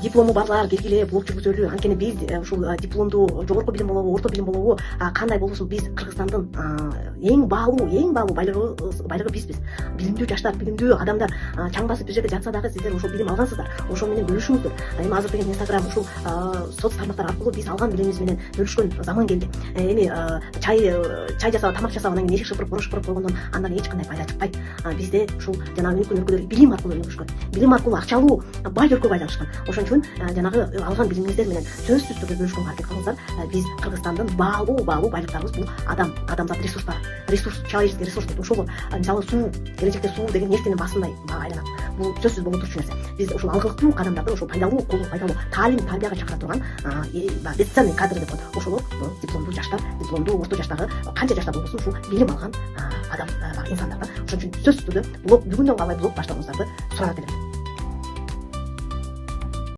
диплому барлар келгиле блог жүргүзөлү. Анткени биз ушул дипломду жогорку билим болобу, орто билим болобу, кандай болбосун биз Кыргызстандын эң баалуу байлыгы бизбиз. Билимдүү жаштар, билимдүү адамдар чаң басып бир жерде жатса дагы сиздер ошол билим алгансыздар. Ошол менен бөлүшүңүздөр. Эми азыр деген Instagram ушул соц тармактар аркылуу биз алган билимибиз менен бөлүшкөн заман келди. Эми чай жасап, тамак жасап, анан кийин эшик шыпырып койгондон андан эч кандай пайда чыкпайт. Бизде ушул жанагы үлкөн өлкөлөр билим аркылуу өнүгүшкөн. Билим аркылуу акчалуу бай өлкөгө айланышкан. Ошон үчүн жанагы алган билимиңиздер менен сөзсүз түрдө бөлүшкөнгө аракет кылыңыздар. Биз Кыргызстандын баалуу байлыктарыбыз бул адамзат ресурстары. Человеческий ресурс дейт. Ошого мисалы суу, келечекте суу деген нефтинин басындай айланат. Бул сөзсүз боло турчу нерсе. Биз ушул алгылыктуу кадамдарды, ошол пайдалуу таалим тарбияга чакыра турган бесценный кадр деп коет. Ошолор дипломдуу жаштар, дипломдуу орто жаштагы, канча жашта болбосун ушул билим алган адам инсандар да. Ошон үчүн сөзсүз түрдө бүгүндөн калбай блог баштооңуздарды сурап келем.